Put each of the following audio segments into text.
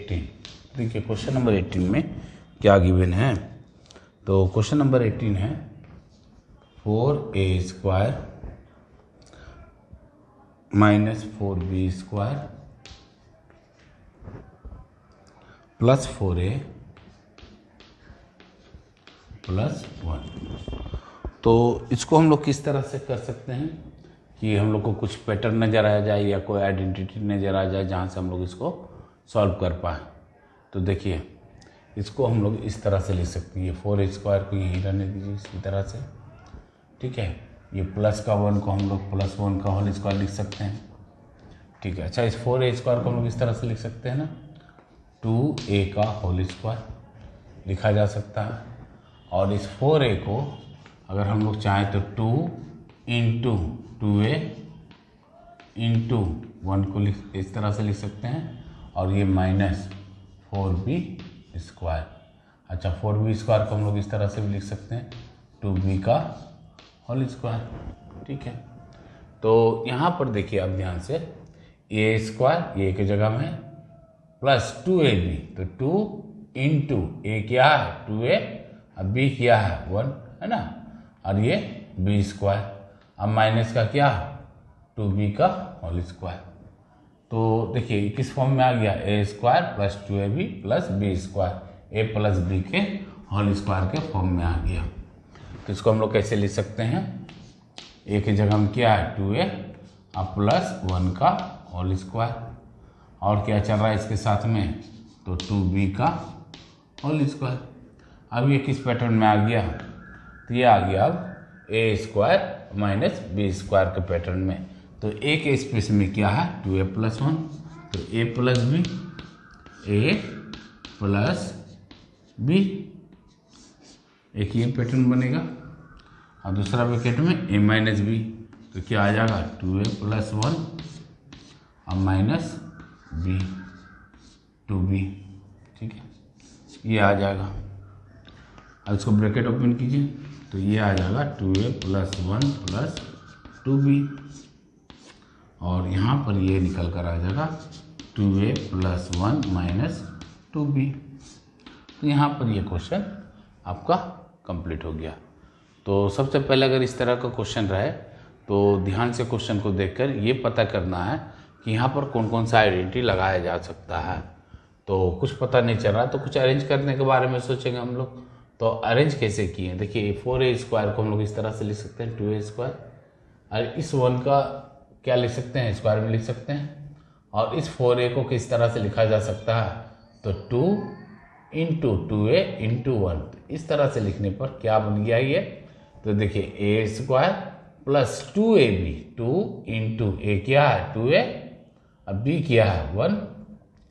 18। देखिए question number 18 में क्या गिवन है। तो क्वेश्चन नंबर 18 है 4a² minus 4b² plus 4a plus 1। तो इसको हम लोग किस तरह से कर सकते हैं कि हम लोग को कुछ पैटर्न नज़र आ जाए या कोई आइडेंटिटी नज़र आ जाए जहाँ से हम लोग इसको सॉल्व कर पाए। तो देखिए इसको हम लोग इस तरह से लिख सकते हैं, ये 4a² को यहीं रहने दीजिए इसी तरह से, ठीक है। ये प्लस का 1 को हम लोग प्लस 1 का होल स्क्वायर लिख सकते हैं, ठीक है। अच्छा, इस 4a² को हम लोग इस तरह से लिख सकते हैं ना, 2a का होल स्क्वायर लिखा जा सकता है। और इस 4a को अगर हम लोग चाहें तो 2 इंटू 2a इंटू 1 को इस तरह से लिख सकते हैं। और ये माइनस 4b²। अच्छा, 4b² को हम लोग इस तरह से भी लिख सकते हैं, 2b का होल स्क्वायर, ठीक है। तो यहाँ पर देखिए आप ध्यान से, a² ये की जगह में प्लस 2ab, तो 2 इंटू a क्या है 2a, अब b क्या है 1 है ना, और ये b²। अब माइनस का क्या 2b का होल स्क्वायर। तो देखिए किस फॉर्म में आ गया, a² plus 2ab plus b², a plus b के होल स्क्वायर के फॉर्म में आ गया। तो इसको हम लोग कैसे लिख सकते हैं, a की जगह में क्या है 2a अब प्लस 1 का होल स्क्वायर, और क्या चल रहा है इसके साथ में, तो 2b का होल स्क्वायर। अब ये किस पैटर्न में आ गया, तो ये आ गया अब a² माइनस b² के पैटर्न में। तो a के स्पेस में क्या है 2a प्लस 1, तो a plus b, a plus b, एक ये पैटर्न बनेगा। और दूसरा ब्रैकेट में a माइनस b, तो क्या आ जाएगा 2a प्लस 1 और माइनस b 2b, ठीक है, ये आ जाएगा। अब इसको ब्रैकेट ओपन कीजिए, तो ये आ जाएगा 2a प्लस 1 प्लस 2b, और यहाँ पर ये निकल कर आ जाएगा 2a प्लस 1 माइनस 2b। तो यहाँ पर ये क्वेश्चन आपका कंप्लीट हो गया। तो सबसे पहले अगर इस तरह का क्वेश्चन रहे तो ध्यान से क्वेश्चन को देखकर ये पता करना है कि यहाँ पर कौन कौन सा आइडेंटिटी लगाया जा सकता है। तो कुछ पता नहीं चल रहा तो कुछ अरेंज करने के बारे में सोचेंगे हम लोग। तो अरेंज कैसे किए, देखिए 4a² को हम लोग इस तरह से लिख सकते हैं 2a², और इस 1 का क्या लिख सकते हैं स्क्वायर में लिख सकते हैं। और इस 4a को किस तरह से लिखा जा सकता है, तो 2 इंटू 2a इंटू 1, इस तरह से लिखने पर क्या बन गया ये, तो देखिए a² plus 2ab, 2 into a क्या है 2a, अब b क्या है 1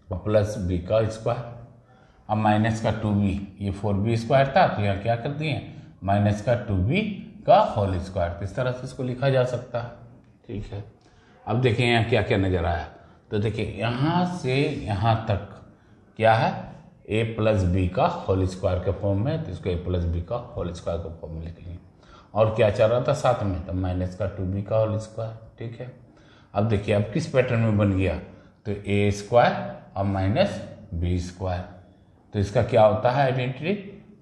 और प्लस b का स्क्वायर। अब माइनस का 2b, ये 4b² था तो यहाँ क्या कर दिए माइनस का 2b का होल स्क्वायर। तो इस तरह से इसको लिखा जा सकता है, ठीक है। अब देखिए यहाँ क्या क्या नजर आया, तो देखिए यहाँ से यहाँ तक क्या है a प्लस b का होल स्क्वायर के फॉर्म में, तो इसको a प्लस b का होल स्क्वायर के फॉर्म में लिखेंगे। और क्या चल रहा था साथ में, तो माइनस का 2b का होल स्क्वायर, ठीक है। अब देखिए अब किस पैटर्न में बन गया, तो a² और माइनस b²। तो इसका क्या होता है आइडेंटिटी,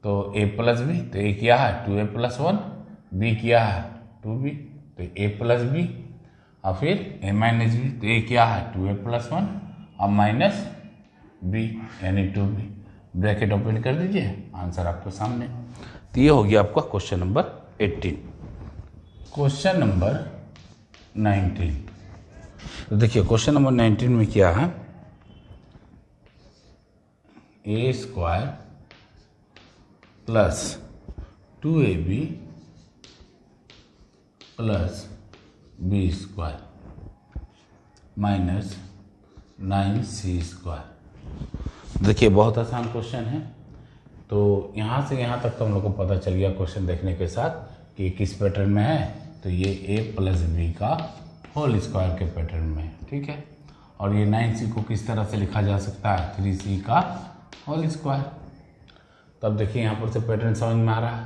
तो a प्लस b, तो a क्या है 2a प्लस 1, b क्या है 2b, तो a प्लस b, और फिर a माइनस b, तो a क्या है 2a प्लस 1 और माइनस b यानी 2b। ब्रैकेट ओपन कर दीजिए, आंसर आपके सामने। तो ये हो गया आपका क्वेश्चन नंबर 18। क्वेश्चन नंबर 19, तो देखिए क्वेश्चन नंबर 19 में क्या है, a² plus 2ab plus b² minus 9c²। देखिए बहुत आसान क्वेश्चन है। तो यहाँ से यहाँ तक तो हम लोग को पता चल गया क्वेश्चन देखने के साथ कि किस पैटर्न में है, तो ये a प्लस b का होल स्क्वायर के पैटर्न में है, ठीक है। और ये 9c को किस तरह से लिखा जा सकता है 3c का होल स्क्वायर। तब देखिए यहाँ पर से पैटर्न समझ में आ रहा है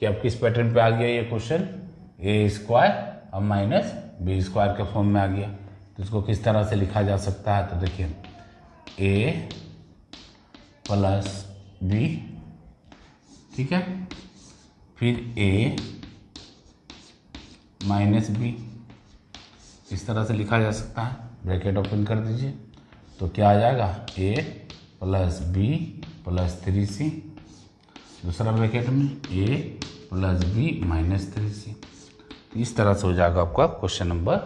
कि अब किस पैटर्न पे आ गया ये क्वेश्चन, a² और माइनस b² के फॉर्म में आ गया। तो इसको किस तरह से लिखा जा सकता है, तो देखिए a प्लस बी, ठीक है, फिर ए माइनस बी, इस तरह से लिखा जा सकता है। ब्रैकेट ओपन कर दीजिए तो क्या आ जाएगा, ए प्लस बी प्लस 3c, दूसरा ब्रैकेट में ए प्लस बी माइनस 3c। इस तरह से हो जाएगा आपका क्वेश्चन नंबर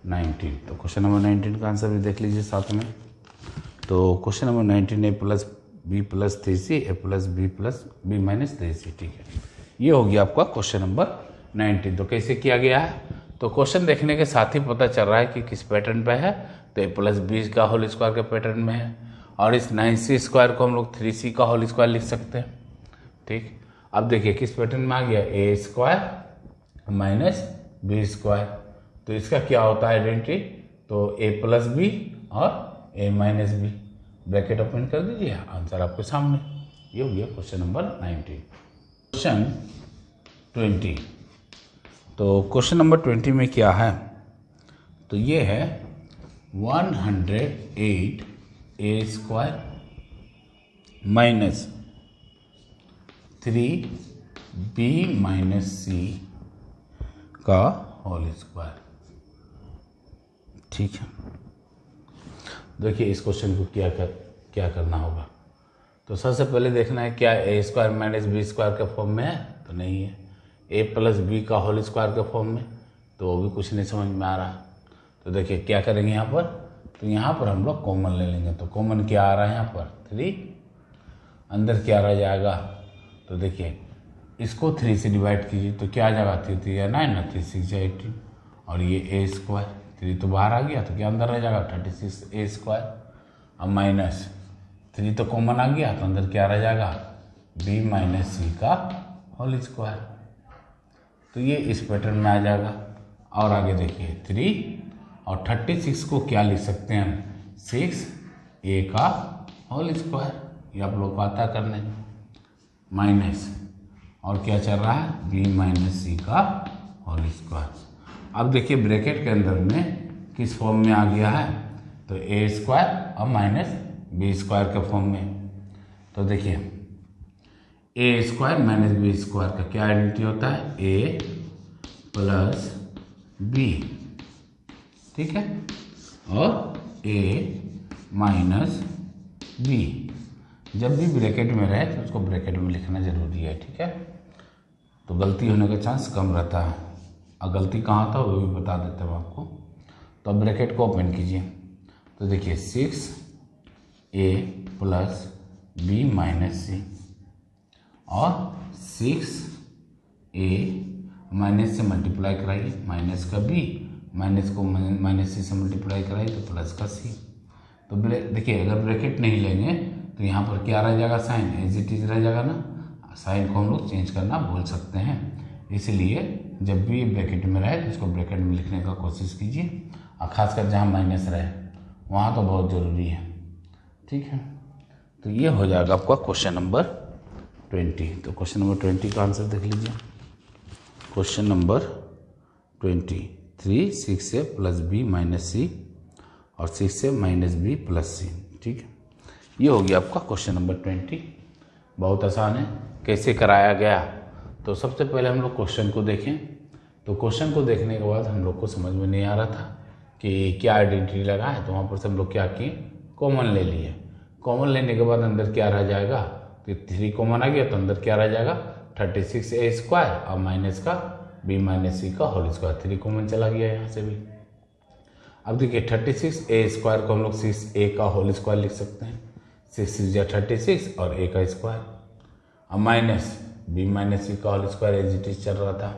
19। तो क्वेश्चन नंबर 19 का आंसर भी देख लीजिए साथ में। तो क्वेश्चन नंबर 19 ए प्लस बी प्लस 3c, ए प्लस बी माइनस 3c, ठीक है। ये हो गया आपका क्वेश्चन नंबर 19। तो कैसे किया गया है, तो क्वेश्चन देखने के साथ ही पता चल रहा है कि किस पैटर्न पे है। तो ए प्लस बी का होल स्क्वायर के पैटर्न में है, और इस 9c स्क्वायर को हम लोग 3c का होल स्क्वायर लिख सकते हैं, ठीक। अब देखिए किस पैटर्न में आ गया, a square minus b square. तो इसका क्या होता है आइडेंटिटी, तो ए प्लस बी और ए माइनस बी। ब्रैकेट ओपन कर दीजिए, आंसर आपके सामने। ये हो गया क्वेश्चन नंबर 19। क्वेश्चन 20। तो क्वेश्चन नंबर 20 में क्या है, तो ये है 108 ए square minus 3 B minus c का होल स्क्वायर, ठीक है। देखिए इस क्वेश्चन को क्या करना होगा। तो सबसे पहले देखना है क्या ए स्क्वायर माइनस बी स्क्वायर के फॉर्म में है, तो नहीं है। ए प्लस बी का होल स्क्वायर के फॉर्म में, तो वो भी कुछ नहीं समझ में आ रहा। तो देखिए क्या करेंगे यहाँ पर, तो यहाँ पर हम लोग कॉमन ले लेंगे। तो कॉमन क्या आ रहा है यहाँ पर, 3, अंदर क्या रह जाएगा, तो देखिए इसको 3 से डिवाइड कीजिए तो क्या आ जाएगा, 3 3 या 9 ना, 3 6 या 18, और ये ए स्क्वायर 3 तो बाहर आ गया, तो क्या अंदर रह जाएगा 36 ए स्क्वायर। अब माइनस 3 तो कॉमन आ गया, तो अंदर क्या रह जाएगा, बी माइनस सी का होल स्क्वायर। तो ये इस पैटर्न में आ जाएगा। और आगे देखिए 3 और 36 को क्या लिख सकते हैं, 6 ए का होल स्क्वायर, ये आप लोग को आता करने, माइनस और क्या चल रहा है, बी माइनस सी का होल स्क्वायर। अब देखिए ब्रैकेट के अंदर में किस फॉर्म में आ गया है, तो ए स्क्वायर और माइनस बी स्क्वायर के फॉर्म में। तो देखिए ए स्क्वायर माइनस बी स्क्वायर का क्या आइडेंटिटी होता है, ए प्लस बी, ठीक है, और ए माइनस बी। जब भी ब्रैकेट में रहे तो उसको ब्रैकेट में लिखना जरूरी है, ठीक है। तो गलती होने का चांस कम रहता है, और गलती कहाँ होता है वो भी बता देता हूँ आपको। तो अब ब्रैकेट को ओपन कीजिए तो देखिए 6 ए प्लस बी माइनस सी, और 6 ए माइनस से मल्टीप्लाई कराइए, माइनस का बी, माइनस को माइनस सी से मल्टीप्लाई कराइए तो प्लस का सी। तो देखिए अगर ब्रैकेट नहीं लेंगे तो यहाँ पर क्या रह जाएगा, साइन एज इट इज रह जाएगा ना। साइन को हम लोग चेंज करना भूल सकते हैं, इसलिए जब भी ब्रैकेट में रहे तो उसको ब्रैकेट में लिखने का कोशिश कीजिए, और खासकर जहाँ माइनस रहे वहाँ तो बहुत ज़रूरी है, ठीक है। तो ये हो जाएगा आपका क्वेश्चन नंबर 20। तो क्वेश्चन नंबर 20 का आंसर देख लीजिए। क्वेश्चन नंबर 20, 3 6 ए प्लस बी माइनस सी और 6 ए माइनस बी प्लस सी, ठीक है। ये हो गया आपका क्वेश्चन नंबर 20। बहुत आसान है। कैसे कराया गया, तो सबसे पहले हम लोग क्वेश्चन को देखें। तो क्वेश्चन को देखने के बाद हम लोग को समझ में नहीं आ रहा था कि क्या आइडेंटिटी लगा है, तो वहाँ पर से हम लोग क्या किए, कॉमन ले लिए। कॉमन लेने के बाद अंदर क्या रह जाएगा, तो 3 कॉमन आ गया तो अंदर क्या रह जाएगा, 36 ए स्क्वायर और माइनस का बी माइनस सी का होल स्क्वायर। 3 कॉमन चला गया यहाँ से भी। अब देखिए 36 ए स्क्वायर को हम लोग 6 ए का होल स्क्वायर लिख सकते हैं, 6 या 36 और ए का स्क्वायर, और माइनस बी माइनस सी का whole square as it is चल रहा था।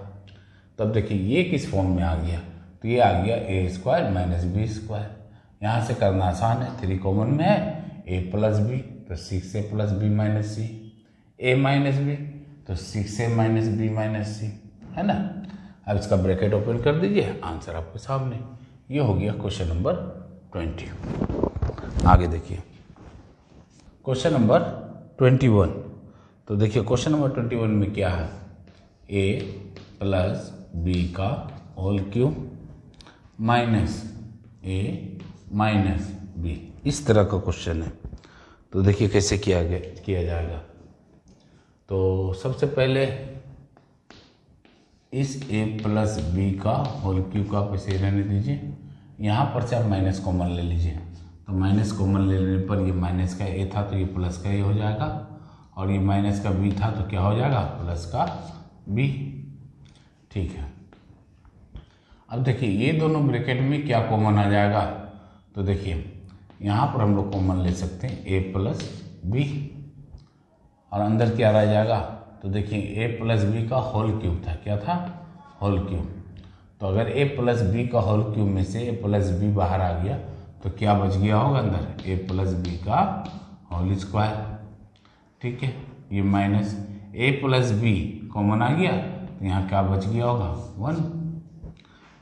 तब देखिए ये किस फॉर्म में आ गया, तो ये आ गया a square minus b square. यहाँ से करना आसान है, 3 कॉमन में है, ए प्लस बी तो 6 ए प्लस बी माइनस सी, ए माइनस बी तो 6 ए माइनस बी माइनस सी, है ना। अब इसका ब्रैकेट ओपन कर दीजिए, आंसर आपके सामने। ये हो गया क्वेश्चन नंबर 20। आगे देखिए क्वेश्चन नंबर 21। तो देखिए क्वेश्चन नंबर 21 में क्या है, ए प्लस बी का होल क्यूब माइनस ए माइनस बी, इस तरह का क्वेश्चन है। तो देखिए कैसे किया जाएगा। तो सबसे पहले इस a प्लस बी का होल क्यूब का आप इसे रहने दीजिए। यहाँ पर से आप माइनस कॉमन ले लीजिए। तो माइनस कॉमन ले लेने पर ये माइनस का a था तो ये प्लस का a हो जाएगा, और ये माइनस का b था तो क्या हो जाएगा, प्लस का b। ठीक है। अब देखिए ये दोनों ब्रैकेट में क्या कॉमन आ जाएगा, तो देखिए यहाँ पर हम लोग कॉमन ले सकते हैं a प्लस बी, और अंदर क्या रह जाएगा, तो देखिए a प्लस बी का होल क्यूब था, क्या था, होल क्यूब। तो अगर a प्लस बी का होल क्यूब में से a प्लस बी बाहर आ गया तो क्या बच गया होगा अंदर, a प्लस बी का होल स्क्वायर। ठीक है, ये minus a plus B common आ गया तो यहाँ क्या बच गया होगा, 1।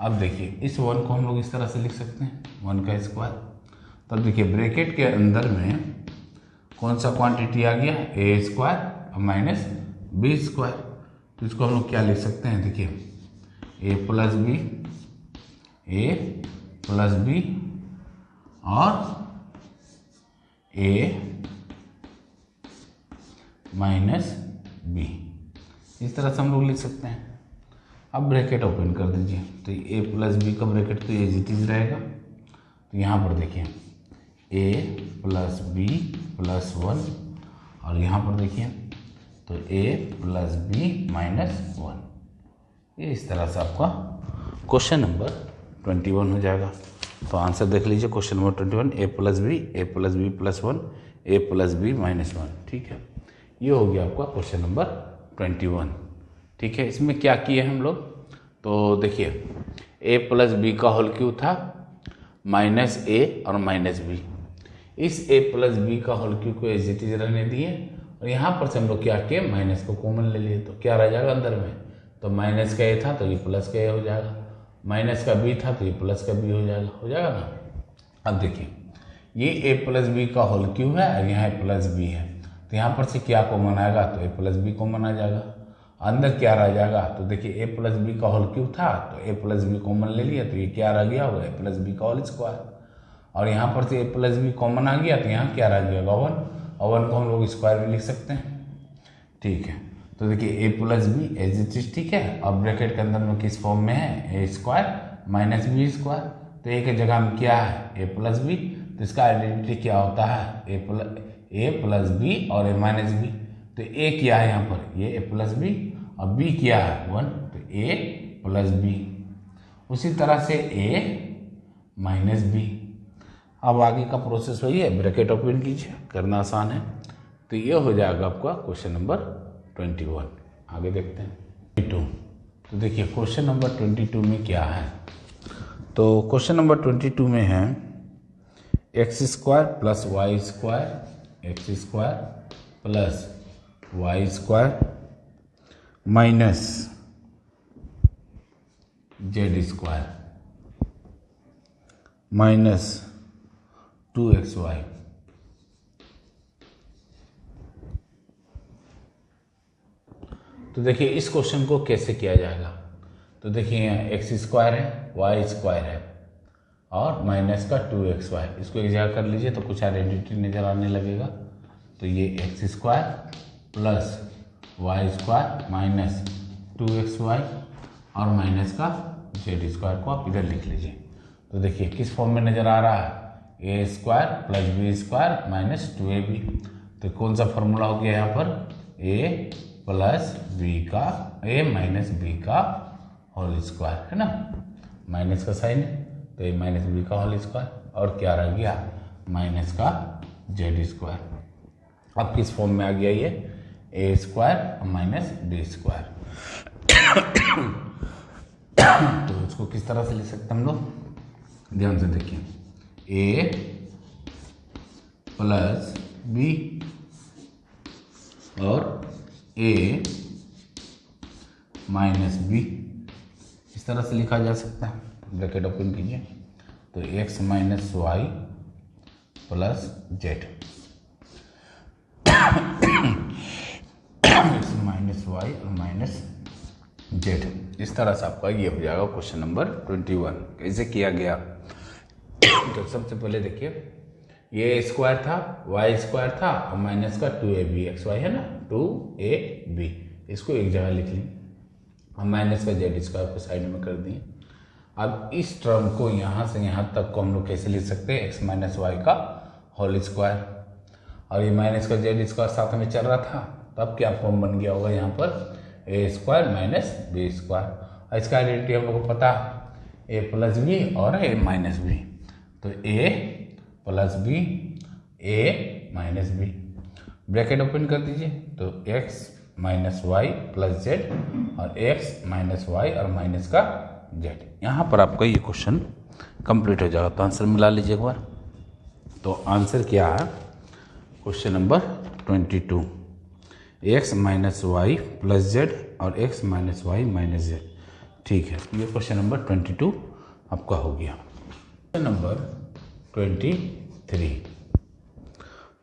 अब देखिए इस 1 को हम लोग इस तरह से लिख सकते हैं, 1 का स्क्वायर। तब देखिए ब्रैकेट के अंदर में कौन सा क्वांटिटी आ गया, a square minus b square. तो इसको हम लोग क्या लिख सकते हैं, देखिए a प्लस बी और a माइनस बी, इस तरह से हम लोग लिख सकते हैं। अब ब्रैकेट ओपन कर दीजिए, तो a प्लस बी का ब्रैकेट तो एज इट इज रहेगा। तो यहाँ पर देखिए a प्लस बी प्लस 1, और यहाँ पर देखिए तो a प्लस बी माइनस 1। ये इस तरह से आपका क्वेश्चन नंबर 21 हो जाएगा। तो आंसर देख लीजिए, question number 21, a plus b plus 1, a plus b minus 1। ठीक है, ये हो गया आपका क्वेश्चन नंबर 21। ठीक है, इसमें क्या किए हम लोग, तो देखिए a प्लस बी का होल क्यूब था, माइनस a और माइनस b। इस a प्लस बी का होल क्यूब को एज इट इज रहने दिए, और यहाँ पर से हम लोग क्या किए, माइनस को कॉमन ले लिए। तो क्या रह जाएगा अंदर में, तो माइनस का a था तो ये प्लस का a हो जाएगा, माइनस का b था तो ये प्लस का b हो जाएगा ना। अब देखिए ये a प्लस बी का होल क्यूब है और यहाँ प्लस b है, तो यहाँ पर से क्या कॉमन आएगा, तो a प्लस बी कॉमन आ जाएगा। अंदर क्या रह जाएगा, तो देखिए a प्लस बी का होल क्यूब था तो a प्लस बी कॉमन ले लिया, तो ये क्या रह गया होगा, a प्लस बी का होल स्क्वायर। और यहाँ पर से a प्लस बी कॉमन आ गया तो यहाँ क्या रह गया, 1, और 1 को हम लोग स्क्वायर में लिख सकते हैं। ठीक है, तो देखिए a plus b as it is. ठीक है, अब ब्रैकेट के अंदर में किस फॉर्म में है, a square minus b square. तो a की जगह में क्या है, a प्लस बी, तो इसका आइडेंटिटी क्या होता है, a प्लस बी और a माइनस बी। तो a क्या है यहाँ पर, ये a प्लस बी, और b क्या है 1, तो a प्लस बी। उसी तरह से a माइनस बी। अब आगे का प्रोसेस वही है, ब्रैकेट ओपन कीजिए, करना आसान है। तो ये हो जाएगा आपका क्वेश्चन नंबर 21। आगे देखते हैं 22। तो देखिए क्वेश्चन नंबर 22 में क्या है, तो क्वेश्चन नंबर 22 में है x square plus y square, x square plus y square minus z square minus 2xy। तो देखिए इस क्वेश्चन को कैसे किया जाएगा, तो देखिए यहाँ एक्स स्क्वायर है, वाई स्क्वायर है और माइनस का 2xy। इसको एक जगह कर लीजिए तो कुछ आइडेंटिटी नज़र आने लगेगा। तो ये x square plus y square minus 2xy और माइनस का जेड स्क्वायर को आप इधर लिख लीजिए। तो देखिए किस फॉर्म में नज़र आ रहा है, a square plus b square minus 2ab। तो कौन सा फॉर्मूला हो गया यहाँ पर, a प्लस बी का a माइनस बी का होल स्क्वायर है ना, माइनस का साइन है तो a माइनस बी का होल स्क्वायर, और क्या रह गया माइनस का जेड स्क्वायर। अब किस फॉर्म में आ गया ये, ए स्क्वायर माइनस बी स्क्वायर। तो इसको किस तरह से लिख सकते हैं हम लोग, ध्यान से देखिए, ए प्लस बी और ए माइनस बी, इस तरह से लिखा जा सकता है। ब्रैकेट ओपन कीजिए, तो x minus y plus z, x minus y और माइनस जेड, इस तरह से आपका ये हो जाएगा क्वेश्चन नंबर 21। कैसे किया गया, तो सबसे पहले देखिए ये स्क्वायर था, वाई स्क्वायर था और माइनस का 2ab एक्स वाई है ना, 2ab, इसको एक जगह लिख ली। हम माइनस का जेड स्क्वायर को साइड में कर दिए। अब इस टर्म को यहाँ से यहाँ तक को हम लोग कैसे लिख सकते हैं, एक्स माइनस वाई का होल स्क्वायर। और ये माइनस का जेड स्क्वायर साथ में चल रहा था, तब क्या फॉर्म बन गया होगा यहाँ पर, ए स्क्वायर माइनस बी स्क्वायर। और इसका आइडेंटिटी हम लोग को पता, ए प्लस बी और ए माइनस बी। तो a plus b, a minus b, bracket open कर दीजिए। तो x minus y plus z और एक्स माइनस वाई और माइनस का जेड। यहाँ पर आपका ये क्वेश्चन कंप्लीट हो जाएगा। तो आंसर मिला लीजिए एक बार। तो आंसर क्या है, question number 22, x minus y plus z और x minus y minus z. ठीक है, ये क्वेश्चन नंबर 22 आपका हो गया। क्वेश्चन नंबर 23,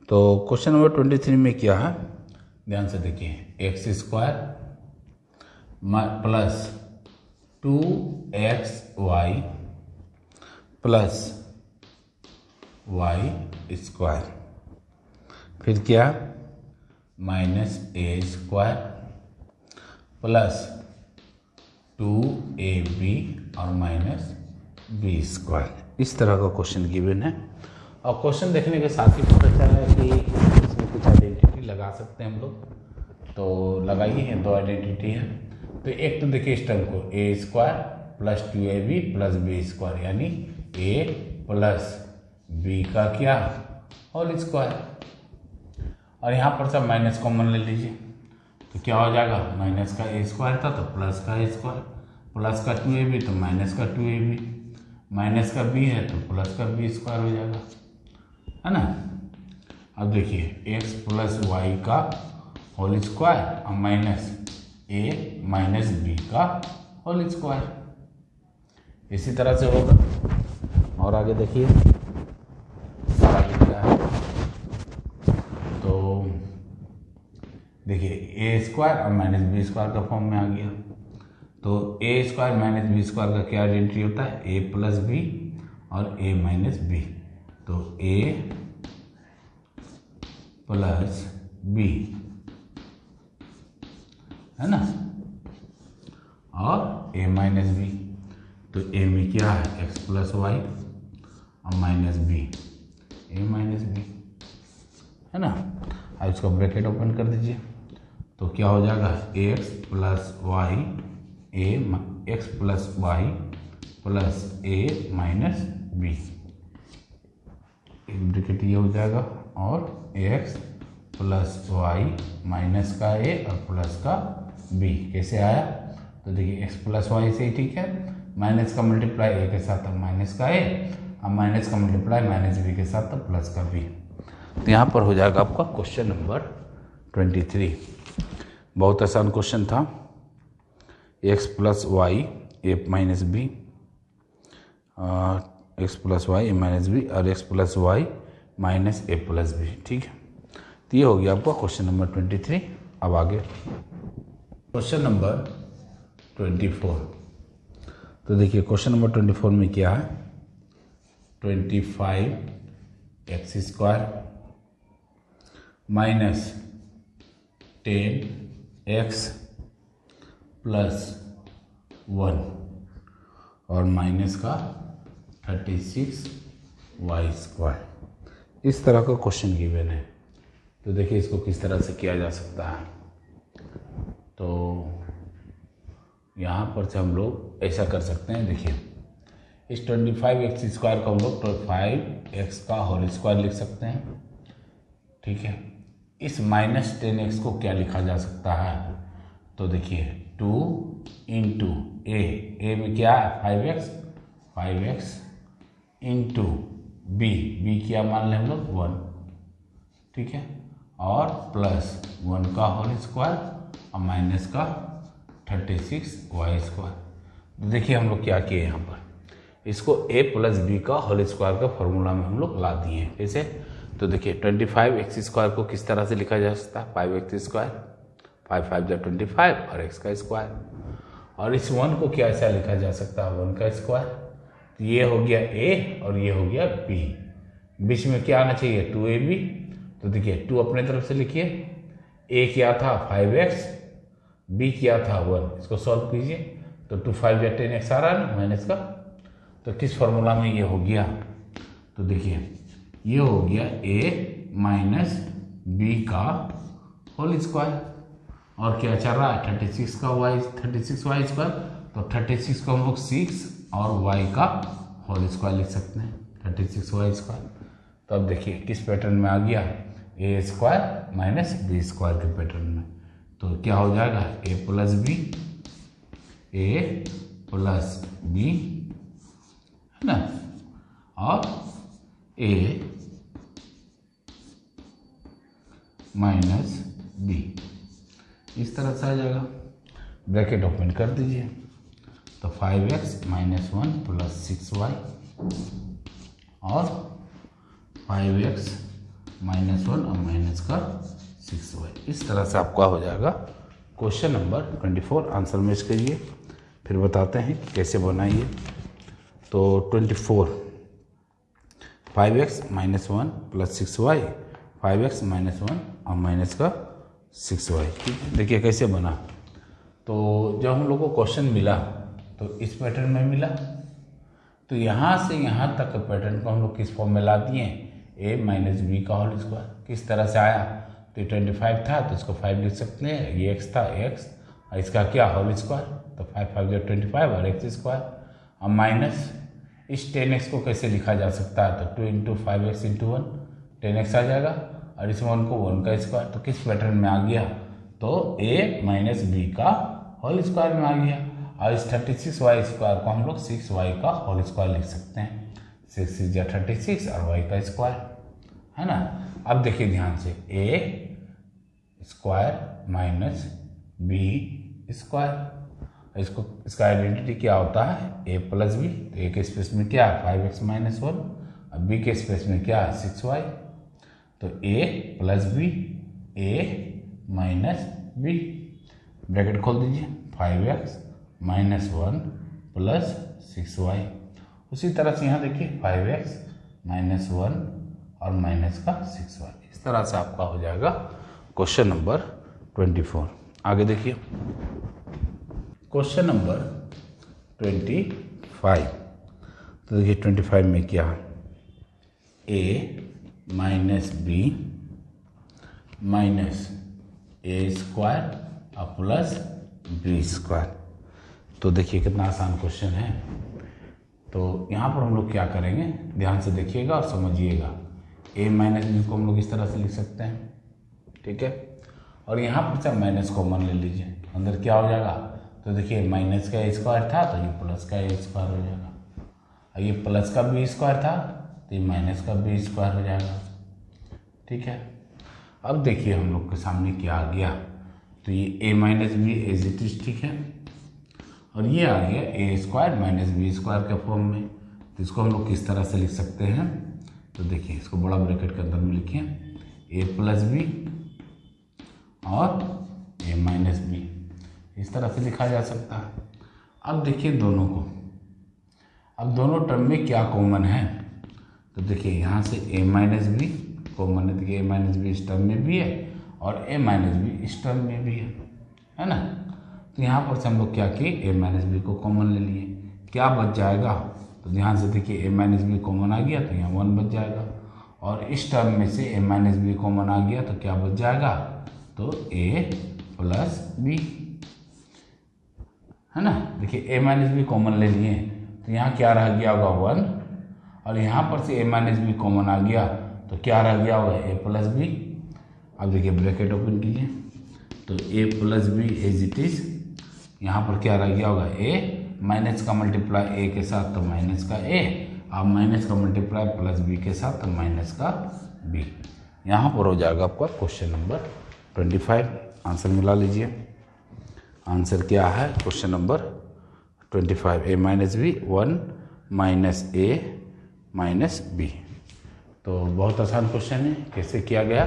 तो क्वेश्चन नंबर 23 में क्या है, ध्यान से देखिए, x square plus 2xy plus y square, फिर क्या minus a square plus 2ab और माइनस बी स्क्वायर। इस तरह का क्वेश्चन गिवन है। और क्वेश्चन देखने के साथ ही पता चला है कि इसमें कुछ आइडेंटिटी लगा सकते हैं हम लोग, तो लगाइए हैं, दो आइडेंटिटी है। तो एक तो देखिए इस टर्म को, a square plus 2ab plus b square, यानी ए प्लस बी का क्या होल स्क्वायर। और यहाँ पर सब माइनस कॉमन ले लीजिए, तो क्या हो जाएगा, माइनस का ए स्क्वायर था तो प्लस का ए स्क्वायर, प्लस का 2ab तो माइनस का 2ab, माइनस का बी है तो प्लस का बी स्क्वायर हो जाएगा, है ना। अब देखिए एक्स प्लस वाई का होल स्क्वायर और माइनस ए माइनस बी का होल स्क्वायर, इसी तरह से होगा। और आगे देखिए क्या है, तो देखिए ए स्क्वायर और माइनस बी स्क्वायर का फॉर्म में आ गया। तो ए स्क्वायर माइनस बी स्क्वायर का क्या आइडेंटिटी होता है, ए प्लस बी और ए माइनस बी। तो ए प्लस बी, है ना, और ए माइनस बी। तो ए में क्या है, एक्स प्लस वाई और minus B, a minus B, है ना। अब इसका ब्रैकेट ओपन कर दीजिए, तो क्या हो जाएगा, x plus y x plus y plus a minus b, एक ब्रैकेट ये हो जाएगा, और एक्स प्लस वाई माइनस का ए और प्लस का बी। कैसे आया, तो देखिए एक्स प्लस वाई से ही ठीक है, माइनस का मल्टीप्लाई ए के साथ माइनस का ए और माइनस का मल्टीप्लाई माइनस बी के साथ प्लस का बी। तो यहाँ पर हो जाएगा आपका क्वेश्चन नंबर 23। बहुत आसान क्वेश्चन था, x plus y a minus b, x plus y a minus b और x plus y minus a plus b. ठीक है, तो ये हो गया आपका क्वेश्चन नंबर 23। अब आगे क्वेश्चन नंबर 24। तो देखिए क्वेश्चन नंबर 24 में क्या है, 25x square minus 10x plus 1 और माइनस का 36y स्क्वायर, इस तरह का क्वेश्चन गिवन है। तो देखिए इसको किस तरह से किया जा सकता है। तो यहाँ पर से हम लोग ऐसा कर सकते हैं, देखिए इस 25x स्क्वायर को हम लोग 25x का होल स्क्वायर लिख सकते हैं। ठीक है, इस माइनस 10x को क्या लिखा जा सकता है, तो देखिए 2 इंटू ए में क्या है 5x इंटू बी क्या मान लें हम लोग 1, ठीक है, और प्लस 1 का होल स्क्वायर और माइनस का 36y स्क्वायर। तो देखिए हम लोग क्या किए यहाँ पर, इसको a प्लस बी का होल स्क्वायर का फॉर्मूला में हम लोग ला दिए हैं। कैसे, तो देखिए 25x स्क्वायर को किस तरह से लिखा जा सकता है, 5x स्क्वायर, 5 5 जा 25 और x का स्क्वायर, और इस 1 को क्या ऐसा लिखा जा सकता है 1 का स्क्वायर। तो ये हो गया a और ये हो गया b, बीच में क्या आना चाहिए 2ab। तो देखिए 2 अपने तरफ से लिखिए, a क्या था 5x, b क्या था 1। इसको सॉल्व कीजिए तो 2 5 या 10x आ रहा है ना माइनस का। तो किस फॉर्मूला में ये हो गया, तो देखिए ये हो गया a माइनस बी का होल स्क्वायर। और क्या चल रहा है 36 का y 36y स्क्वायर। तो 36 को हम लोग 6 और y का होल स्क्वायर लिख सकते हैं 36y स्क्वायर। तो अब देखिए किस पैटर्न में आ गया, a square minus b square के पैटर्न में। तो क्या हो जाएगा a प्लस बी है ना, और a माइनस बी, इस तरह से आ जाएगा। ब्रैकेट ओपन कर दीजिए तो 5x माइनस 1 प्लस 6y और 5x माइनस 1 और माइनस का 6y, इस तरह से आपका हो जाएगा क्वेश्चन नंबर 24। आंसर मैच करिए, फिर बताते हैं कि कैसे बनाइए। तो 24 5x minus 1 plus 6y, 5x minus 1 और माइनस का 6y। ठीक है, देखिए कैसे बना। तो जब हम लोग को क्वेश्चन मिला तो इस पैटर्न में मिला, तो यहाँ से यहाँ तक के पैटर्न को हम लोग किस फॉर्म में ला दिए, a माइनस बी का होल स्क्वायर। किस तरह से आया, तो 25 था तो इसको 5 लिख सकते हैं, ये x था x और इसका क्या होल स्क्वायर, तो 5 5 जो 25 और x स्क्वायर। अब माइनस इस 10x को कैसे लिखा जा सकता है, तो 2 इंटू 5x इंटू 1 10x आ जाएगा, और इस 1 को 1 का स्क्वायर। तो किस पैटर्न में आ गया, तो a माइनस बी का होल स्क्वायर में आ गया। और इस 36y स्क्वायर को हम लोग 6y का होल स्क्वायर लिख सकते हैं, 6 6 36 और y का स्क्वायर है ना। अब देखिए ध्यान से a square minus b square, इसका आइडेंटिटी क्या होता है a प्लस बी। तो a के स्पेस में क्या है 5x माइनस 1, अब b के स्पेस में क्या है 6y। तो a plus b, a minus b, bracket खोल दीजिए 5x माइनस 1 प्लस 6y। उसी तरह से यहाँ देखिए 5x माइनस 1 और माइनस का 6y, इस तरह से आपका हो जाएगा क्वेश्चन नंबर 24। आगे देखिए क्वेश्चन नंबर 25। तो देखिए 25 में क्या, a minus b minus a square और प्लस बी स्क्वायर। तो देखिए कितना आसान क्वेश्चन है। तो यहाँ पर हम लोग क्या करेंगे, ध्यान से देखिएगा और समझिएगा। a माइनस बी को हम लोग इस तरह से लिख सकते हैं, ठीक है। और यहाँ पर से माइनस कॉमन ले लीजिए, अंदर क्या हो जाएगा, तो देखिए माइनस का ए स्क्वायर था तो ये प्लस का ए स्क्वायर हो जाएगा, और ये प्लस का बी स्क्वायर था तो ये माइनस का बी स्क्वायर हो जाएगा, ठीक है। अब देखिए हम लोग के सामने क्या आ गया, तो ये a minus b as it is, ठीक है। और ये आ गया a square minus b square के फॉर्म में। तो इसको हम लोग किस तरह से लिख सकते हैं, तो देखिए इसको बड़ा ब्रैकेट के अंदर में लिखिए a प्लस बी और a माइनस बी, इस तरह से लिखा जा सकता है। अब देखिए दोनों को, अब दोनों टर्म में क्या कॉमन है, तो देखिए यहाँ से a माइनस बी कॉमन है, देखिए a माइनस बी इस टर्म में भी है और a माइनस बी इस टर्म में भी है ना। तो यहाँ पर से हम लोग क्या किए, a माइनस बी को कॉमन ले लिए, क्या बच जाएगा, तो ध्यान से देखिए a माइनस बी कॉमन आ गया तो यहाँ 1 बच जाएगा, और इस टर्म में से a माइनस बी कॉमन आ गया तो क्या बच जाएगा, तो a प्लस बी है ना। देखिए a माइनस बी कॉमन ले लिए तो यहाँ क्या रह गया होगा 1, और यहाँ पर से a माइनस बी कॉमन आ गया तो क्या रह गया होगा a प्लस बी। अब देखिए ब्रैकेट ओपन कीजिए तो a plus b as it is, यहाँ पर क्या रह गया होगा a, माइनस का मल्टीप्लाई a के साथ तो माइनस का a, अब माइनस का मल्टीप्लाई प्लस b के साथ तो माइनस का b। यहाँ पर हो जाएगा आपका क्वेश्चन नंबर 25। आंसर मिला लीजिए, आंसर क्या है question number 25, a minus b 1 minus a minus b. तो बहुत आसान क्वेश्चन है, कैसे किया गया,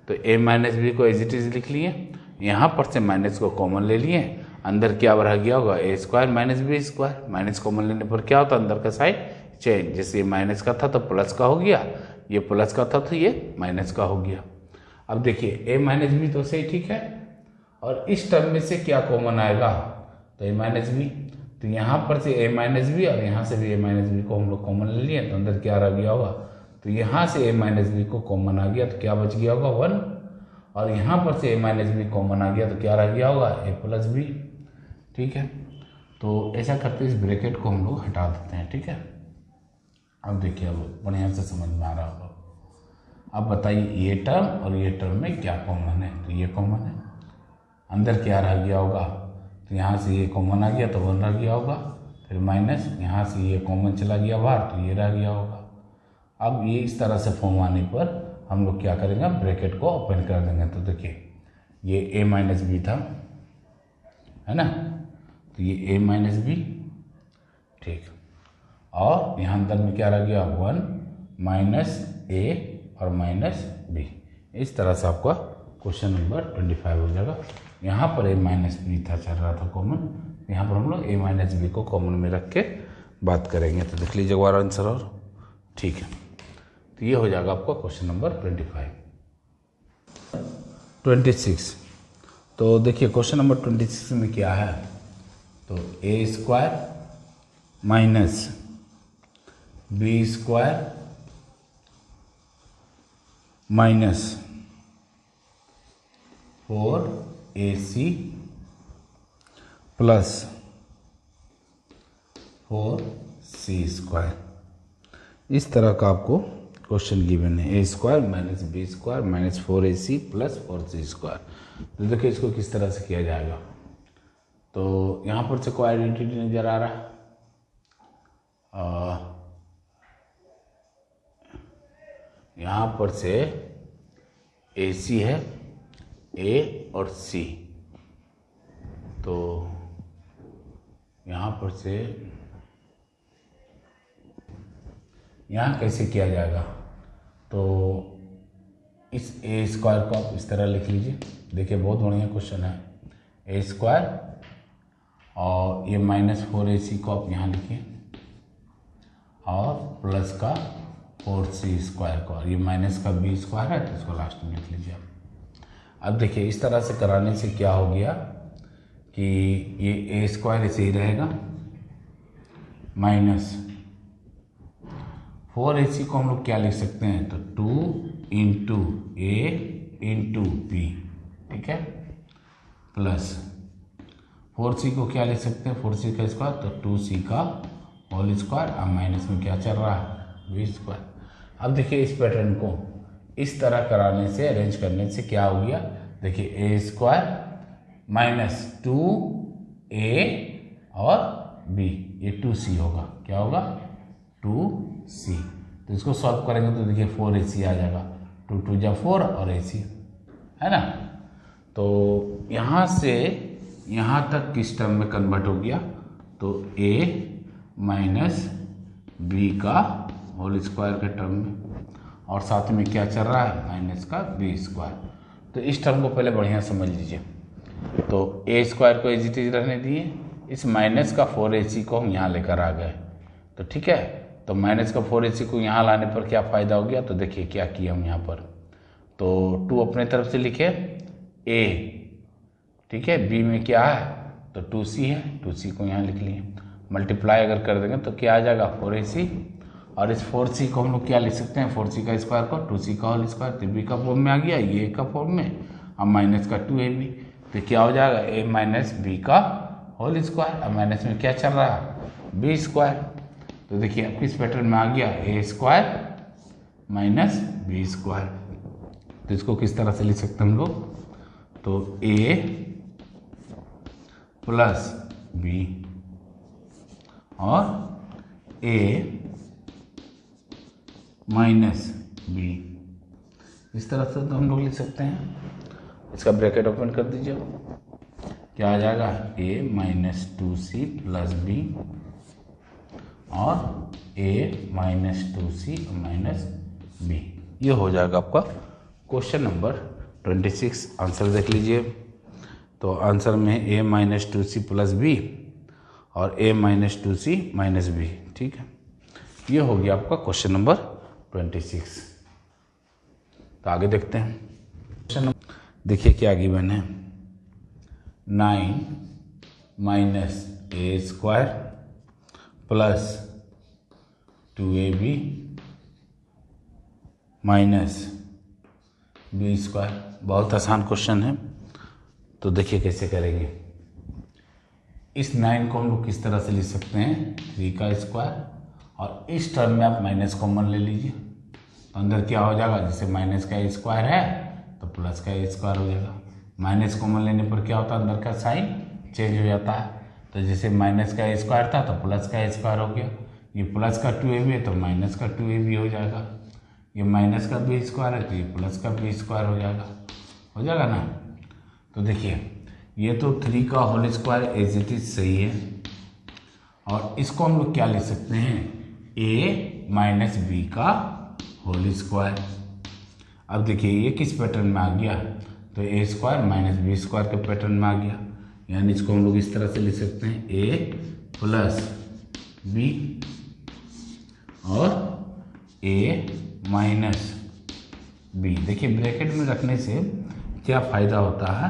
तो a माइनस बी को एज इट इज लिख लिए, यहाँ पर से माइनस को कॉमन ले लिए, अंदर क्या रह गया होगा a square minus b square, minus common लेने पर क्या होता है अंदर का साइड चेंज, जैसे ये माइनस का था तो प्लस का हो गया, ये प्लस का था तो ये माइनस का हो गया। अब देखिए a माइनस बी तो सही ठीक है, और इस टर्म में से क्या कॉमन आएगा, तो a माइनस बी, तो यहाँ पर से a माइनस बी और यहाँ से भी a माइनस बी को हम लोग कॉमन ले लिए, तो अंदर क्या रह गया होगा, तो यहाँ से a माइनस बी को कॉमन आ गया तो क्या बच गया होगा 1, और यहाँ पर से a माइनस बी कॉमन आ गया तो क्या रह गया होगा a प्लस बी। ठीक है, तो ऐसा करते इस ब्रैकेट को हम लोग हटा देते हैं। ठीक है, अब देखिए अब बढ़िया से समझ में आ रहा होगा। अब बताइए ये टर्म और ये टर्म में क्या कॉमन है, तो ये कॉमन है, अंदर क्या रह गया होगा, तो यहाँ से ये कॉमन आ गया तो 1 रह गया होगा, फिर माइनस यहाँ से ये कॉमन चला गया बाहर तो ये रह गया होगा। अब ये इस तरह से फॉर्म आने पर हम लोग क्या करेंगे, ब्रैकेट को ओपन कर देंगे। तो देखिए ये a माइनस बी था, है ना, तो ये a माइनस बी, ठीक, और यहाँ अंदर में क्या रह गया 1 माइनस a और माइनस b। इस तरह से आपका क्वेश्चन नंबर 25 हो जाएगा। यहाँ पर a माइनस बी था चल रहा था कॉमन, यहाँ पर हम लोग a माइनस बी को कॉमन में रख के बात करेंगे। तो देख लीजिए एक बार आंसर और, ठीक है, तो ये हो जाएगा आपका क्वेश्चन नंबर 26। तो देखिए क्वेश्चन नंबर 26 में क्या है, तो a square minus b square minus 4ac plus 4c square, इस तरह का आपको क्वेश्चन गिवन है। a square minus b square minus 4ac plus 4c square. तो देखिए इसको किस तरह से किया जाएगा, तो यहाँ पर से कोई आइडेंटिटी नज़र आ रहा है, यहाँ पर से AC है, A और C, तो यहाँ पर से यहाँ कैसे किया जाएगा, तो इस a स्क्वायर को आप इस तरह लिख लीजिए। देखिए बहुत बढ़िया क्वेश्चन है, a स्क्वायर और ये माइनस 4ac को आप यहाँ लिखिए और प्लस का 4c स्क्वायर को, और ये माइनस का b स्क्वायर है तो इसको लास्ट में लिख लीजिए आप। अब देखिए इस तरह से कराने से क्या हो गया कि ये a स्क्वायर ऐसे ही रहेगा माइनस 4ac को हम लोग क्या लिख सकते हैं, तो 2 इंटू a इंटू b, ठीक है, प्लस 4c को क्या लिख सकते हैं, 4c का स्क्वायर तो 2c का होल स्क्वायर, अब माइनस में क्या चल रहा है b स्क्वायर। अब देखिए इस पैटर्न को इस तरह कराने से, अरेंज करने से क्या हो गया, देखिए a स्क्वायर माइनस 2a और b, ये 2c होगा, क्या होगा 2c। तो इसको सॉल्व करेंगे तो देखिए 4ac आ जाएगा, 2 2 जा 4 और ac, है ना। तो यहाँ से यहाँ तक किस टर्म में कन्वर्ट हो गया, तो a माइनस बी का होल स्क्वायर के टर्म में, और साथ में क्या चल रहा है माइनस का बी स्क्वायर। तो इस टर्म को पहले बढ़िया समझ लीजिए। तो a स्क्वायर को एज इट इज रहने दिए, इस माइनस का 4ac को हम यहाँ लेकर आ गए, तो ठीक है, तो माइनस का 4ac को यहाँ लाने पर क्या फ़ायदा हो गया, तो देखिए क्या किया हम यहाँ पर, तो 2 अपने तरफ से लिखे a, ठीक है, b में क्या है तो 2c है, 2c को यहाँ लिख लिए, मल्टीप्लाई अगर कर देंगे तो क्या आ जाएगा 4ac, और इस 4c को हम लोग क्या लिख सकते हैं, 4c का स्क्वायर को 2c का होल स्क्वायर, तो b का फॉर्म में आ गया, ये का फॉर्म में, अब माइनस का 2ab, तो क्या हो जाएगा a माइनस बी का होल स्क्वायर, अब माइनस में क्या चल रहा है बी स्क्वायर। तो देखिए अब किस पैटर्न में आ गया, a square minus b square. तो इसको किस तरह से लिख सकते हैं हम लोग, तो a प्लस बी और a माइनस बी, इस तरह से तो हम लोग लिख सकते हैं। इसका ब्रैकेट ओपन कर दीजिए, क्या आ जाएगा a minus 2c plus b और a minus 2c minus b, ये हो जाएगा आपका क्वेश्चन नंबर 26। आंसर देख लीजिए, तो आंसर में a minus 2c plus b और a minus 2c minus b, ठीक है, ये हो गया आपका क्वेश्चन नंबर 26। तो आगे देखते हैं क्वेश्चन नंबर, देखिए क्या गिवन है। 9 minus a square plus 2ab minus b square. बहुत आसान क्वेश्चन है, तो देखिए कैसे करेंगे। इस 9 को हम लोग किस तरह से लिख सकते हैं, 3 का स्क्वायर, और इस टर्म में आप माइनस कॉमन ले लीजिए, तो अंदर क्या हो जाएगा, जैसे माइनस का स्क्वायर है तो प्लस का स्क्वायर हो जाएगा। माइनस कॉमन लेने पर क्या होता है, अंदर का साइन चेंज हो जाता है। तो जैसे माइनस का स्क्वायर था तो प्लस का स्क्वायर हो गया, ये प्लस का 2ab है तो माइनस का 2ab हो जाएगा, ये माइनस का बी स्क्वायर है तो ये प्लस का बी स्क्वायर हो जाएगा ना। तो देखिए ये तो 3 का whole square as it is सही है, और इसको हम लोग क्या लिख सकते हैं, a माइनस बी का होल स्क्वायर। अब देखिए ये किस पैटर्न में आ गया, तो ए स्क्वायर माइनस बी स्क्वायर के पैटर्न में आ गया, यानी इसको हम लोग इस तरह से लिख सकते हैं, a प्लस बी और a माइनस बी। देखिए ब्रैकेट में रखने से क्या फ़ायदा होता है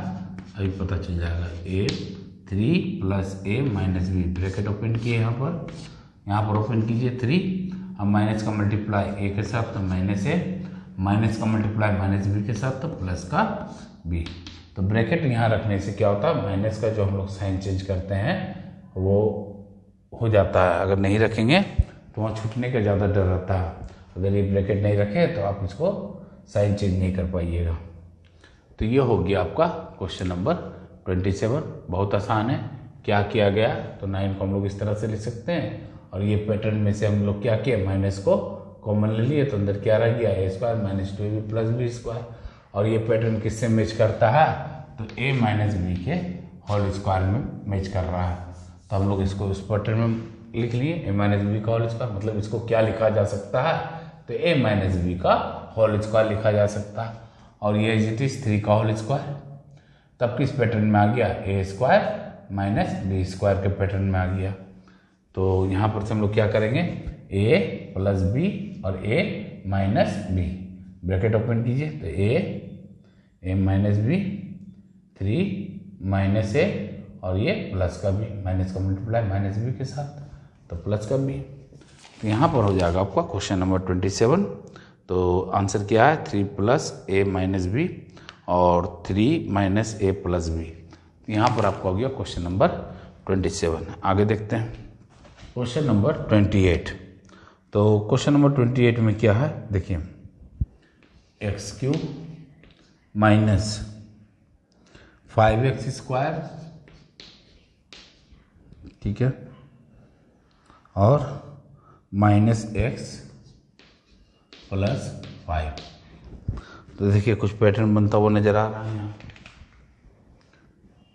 अभी पता चल जाएगा। a 3 plus a minus b, bracket open किए यहाँ पर ओपन कीजिए 3, अब माइनस का मल्टीप्लाई a के साथ तो माइनस a, माइनस का मल्टीप्लाई माइनस बी के साथ तो प्लस का b। तो ब्रैकेट यहाँ रखने से क्या होता है, माइनस का जो हम लोग साइन चेंज करते हैं वो हो जाता है। अगर नहीं रखेंगे तो वहाँ छूटने का ज़्यादा डर रहता है। अगर ये ब्रैकेट नहीं रखे तो आप इसको साइन चेंज नहीं कर पाइएगा। तो ये हो गया आपका क्वेश्चन नंबर 27। बहुत आसान है। क्या किया गया, तो 9 को हम लोग इस तरह से लिख सकते हैं, और ये पैटर्न में से हम लोग क्या किए, माइनस को कॉमन ले लिए तो अंदर क्या रह गया, a square minus 2ab plus b square. और ये पैटर्न किससे मैच करता है, तो a माइनस बी के होल स्क्वायर में मैच कर रहा है। तो हम लोग इसको उस पैटर्न में लिख लिए, a माइनस बी का होल स्क्वायर। मतलब इसको क्या लिखा जा सकता है, तो a माइनस बी का होल स्क्वायर लिखा जा सकता है। और ये इट इज 3 का होल स्क्वायर, तब किस पैटर्न में आ गया, a square minus b square के पैटर्न में आ गया। तो यहाँ पर से हम लोग क्या करेंगे, a प्लस बी और a minus b, bracket open कीजिए, तो a minus b 3 minus a और ये प्लस का बी, माइनस का मल्टीप्लाई माइनस बी के साथ तो प्लस का बी। तो यहाँ पर हो जाएगा आपका क्वेश्चन नंबर 27। तो आंसर क्या है, 3 प्लस a माइनस बी और 3 माइनस a प्लस बी। यहाँ पर आपका हो गया क्वेश्चन नंबर 27। आगे देखते हैं क्वेश्चन नंबर 28। तो क्वेश्चन नंबर 28 में क्या है, देखिए x³ माइनस 5x स्क्वायर, ठीक है, और माइनस x प्लस 5। तो देखिए कुछ पैटर्न बनता हुआ नजर आ रहा है यहाँ,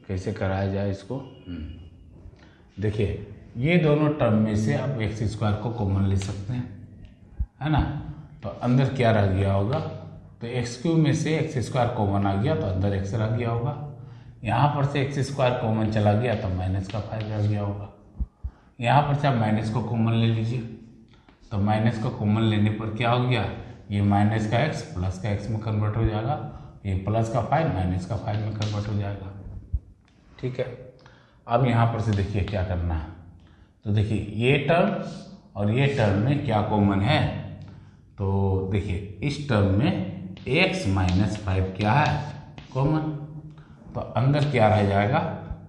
कैसे कराया जाए इसको। देखिए ये दोनों टर्म में से आप एक्स स्क्वायर को कॉमन ले सकते हैं, है ना। तो अंदर क्या रह गया होगा, तो x³ में से एक्स स्क्वायर कॉमन आ गया तो अंदर x रह गया होगा। यहाँ पर से एक्स स्क्वायर कॉमन चला गया तो माइनस का 5 रह गया होगा। यहाँ पर से आप माइनस को कॉमन ले लीजिए, तो माइनस को कॉमन लेने पर क्या हो गया, ये माइनस का x प्लस का x में कन्वर्ट हो जाएगा, ये प्लस का 5 माइनस का 5 में कन्वर्ट हो जाएगा, ठीक है। अब यहाँ पर से देखिए क्या करना है, तो देखिए ये टर्म और ये टर्म में क्या कॉमन है, तो देखिए इस टर्म में x माइनस 5 क्या है, कॉमन। तो अंदर क्या रह जाएगा,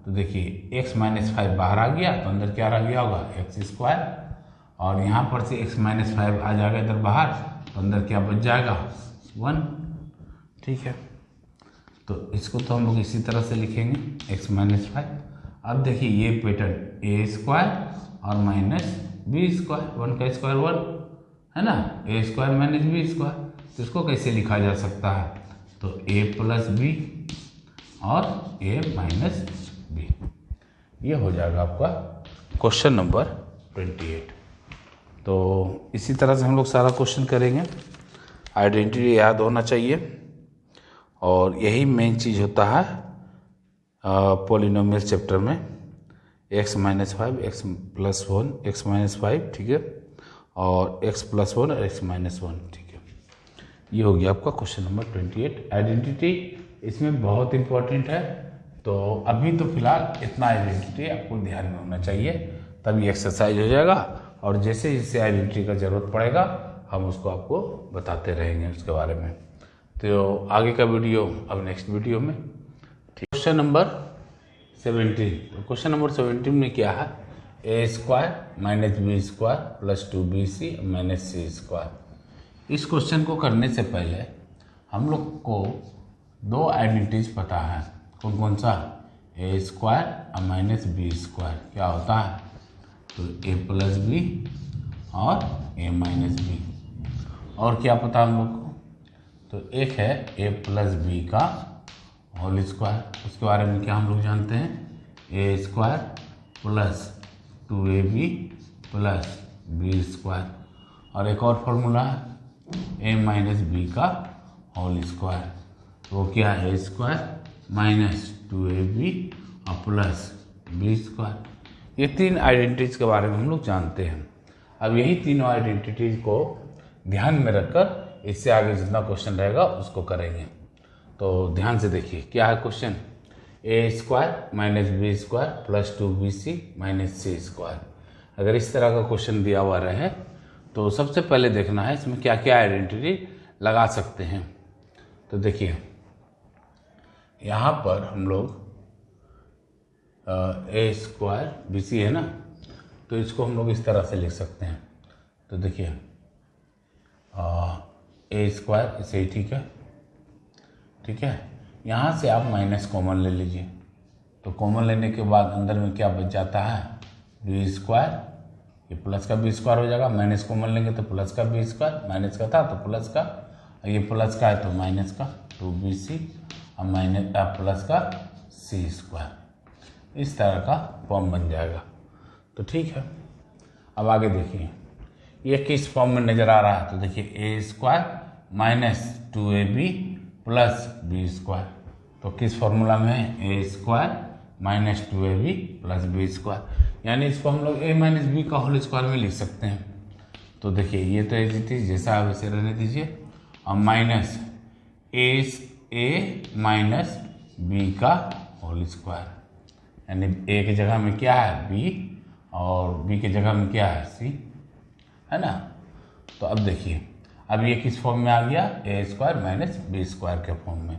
तो देखिए x माइनस 5 बाहर आ गया तो अंदर क्या रह गया होगा, एक्स स्क्वायर, और यहाँ पर से x माइनस 5 आ जाएगा इधर बाहर तो अंदर क्या बच जाएगा, 1, ठीक है। तो इसको तो हम लोग इसी तरह से लिखेंगे x माइनस 5। अब देखिए ये पैटर्न ए स्क्वायर और माइनस बी स्क्वायर, 1 का स्क्वायर 1 है ना, ए स्क्वायर माइनस बी स्क्वायर। तो इसको कैसे लिखा जा सकता है, तो a प्लस बी और a माइनस बी, ये हो जाएगा आपका क्वेश्चन नंबर 28। तो इसी तरह से हम लोग सारा क्वेश्चन करेंगे। आइडेंटिटी याद होना चाहिए, और यही मेन चीज़ होता है पॉलिनोमियल चैप्टर में, x minus 5 x plus 1 x minus 5, ठीक है, और x प्लस 1 और x माइनस 1, ठीक है। ये हो गया आपका क्वेश्चन नंबर 28। आइडेंटिटी इसमें बहुत इंपॉर्टेंट है, तो अभी तो फिलहाल इतना आइडेंटिटी आपको ध्यान में होना चाहिए, तभी एक्सरसाइज हो जाएगा। और जैसे जैसे आइडेंटिटी का ज़रूरत पड़ेगा हम उसको आपको बताते रहेंगे उसके बारे में। तो आगे का वीडियो अब नेक्स्ट वीडियो में। Question number 17। तो क्वेश्चन नंबर 17 में क्या है, a² - b² + 2bc - c²। इस क्वेश्चन को करने से पहले हम लोग को दो आइडेंटिटीज पता है। कौन कौन सा, a² - b²। क्या होता है, तो a + b और a - b। और क्या पता हम लोग को, तो एक है a + b का होल स्क्वायर। उसके बारे में क्या हम लोग जानते हैं, a² + 2ab + b²। और एक और फॉर्मूला है a - b का होल स्क्वायर। वो क्या है, a² - 2ab और प्लस b²। ये तीन आइडेंटिटीज के बारे में हम लोग जानते हैं। अब यही तीनों आइडेंटिटीज को ध्यान में रखकर इससे आगे जितना क्वेश्चन रहेगा उसको करेंगे। तो ध्यान से देखिए क्या है question, a² - b² + 2bc - c²। अगर इस तरह का क्वेश्चन दिया हुआ रहे तो सबसे पहले देखना है इसमें क्या क्या आइडेंटिटी लगा सकते हैं। तो देखिए यहाँ पर हम लोग a² bc है ना, तो इसको हम लोग इस तरह से लिख सकते हैं। तो देखिए a² इसे ही ठीक है, ठीक है। यहाँ से आप माइनस कॉमन ले लीजिए, तो कॉमन लेने के बाद अंदर में क्या बच जाता है, b²। ये प्लस का b² हो जाएगा, माइनस कॉमन लेंगे तो प्लस का b², माइनस का था तो प्लस का, ये प्लस का है तो माइनस का 2bc और माइनस प्लस का c²। इस तरह का फॉर्म बन जाएगा। तो ठीक है, अब आगे देखिए ये किस फॉर्म में नज़र आ रहा है, तो देखिए a² - 2ab + b²। तो किस फॉर्मूला में है, a² - 2ab + b²। यानी इसको हम लोग a - b का होल स्क्वायर में लिख सकते हैं। तो देखिए ये तो एज जैसा है वैसे रहने दीजिए, और माइनस a - b का होल स्क्वायर, यानी a की जगह में क्या है b और b की जगह में क्या है c, है ना। तो अब देखिए अब ये किस फॉर्म में आ गया, a² - b² के फॉर्म में।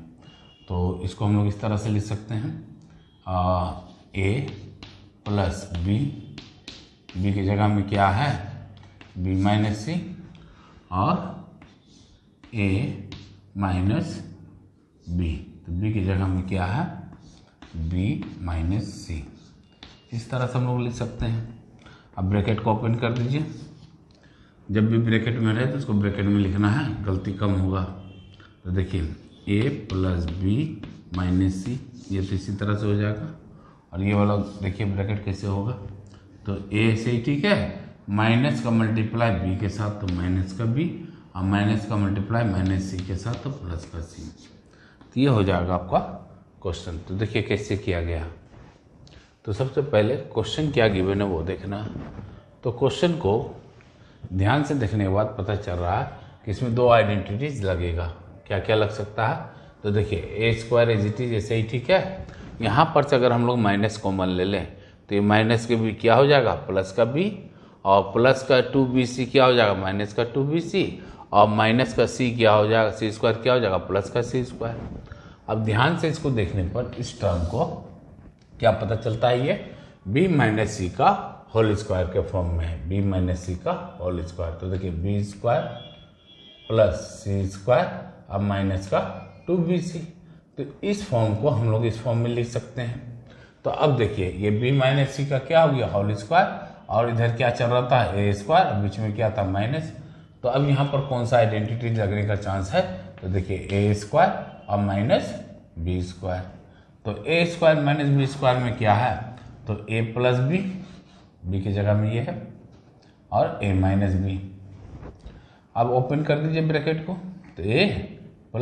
तो इसको हम लोग इस तरह से लिख सकते हैं, a + b की जगह में क्या है b - c और a - b, तो b की जगह में क्या है b - c। इस तरह से हम लोग लिख सकते हैं। अब ब्रैकेट को ओपन कर दीजिए, जब भी ब्रैकेट में रहे तो उसको ब्रैकेट में लिखना है, गलती कम होगा। तो देखिए a + b - c, ये तो इसी तरह से हो जाएगा। और ये वाला देखिए ब्रैकेट कैसे होगा, तो a से ही ठीक है, माइनस का मल्टीप्लाई b के साथ तो माइनस का b, और माइनस का मल्टीप्लाई - c के साथ तो प्लस का c। तो ये हो जाएगा आपका क्वेश्चन। तो देखिए कैसे किया गया। तो सबसे पहले क्वेश्चन क्या गिवन है वो देखना। तो क्वेश्चन को ध्यान से देखने के बाद पता चल रहा है कि इसमें दो आइडेंटिटीज लगेगा। क्या क्या लग सकता है, तो देखिए a² एज इट इज ऐसे ही ठीक है। यहाँ पर से अगर हम लोग माइनस कॉमन ले लें तो ये माइनस के भी क्या हो जाएगा, प्लस का b, और प्लस का 2bc क्या हो जाएगा, माइनस का 2bc, और माइनस का c क्या हो जाएगा, c² क्या हो जाएगा, प्लस का c²। अब ध्यान से इसको देखने पर इस टर्म को क्या पता चलता है, ये b - c का होल स्क्वायर के फॉर्म में है, b - c का होल स्क्वायर। तो देखिए b² + c² अब माइनस का 2bc। तो इस फॉर्म को हम लोग इस फॉर्म में लिख सकते हैं। तो अब देखिए ये b - c का क्या हो गया, होल स्क्वायर, और इधर क्या चल रहा था, a², बीच में क्या था, माइनस। तो अब यहाँ पर कौन सा आइडेंटिटी लगने का चांस है, तो देखिए a² और -b²। तो a² - b² में क्या है, तो a + b की जगह में ये है, और a - b। अब ओपन कर दीजिए ब्रैकेट को, तो a +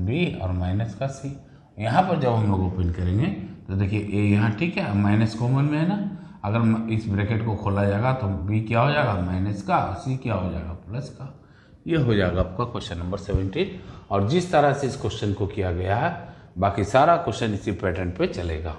b और माइनस का c। यहाँ पर जब हम लोग ओपन करेंगे तो देखिए a यहाँ ठीक है, माइनस कॉमन में है ना, अगर इस ब्रैकेट को खोला जाएगा तो b क्या हो जाएगा, माइनस का, और c क्या हो जाएगा, प्लस का। ये हो जाएगा आपका क्वेश्चन नंबर 17। और जिस तरह से इस क्वेश्चन को किया गया है बाकी सारा क्वेश्चन इसी पैटर्न पे चलेगा।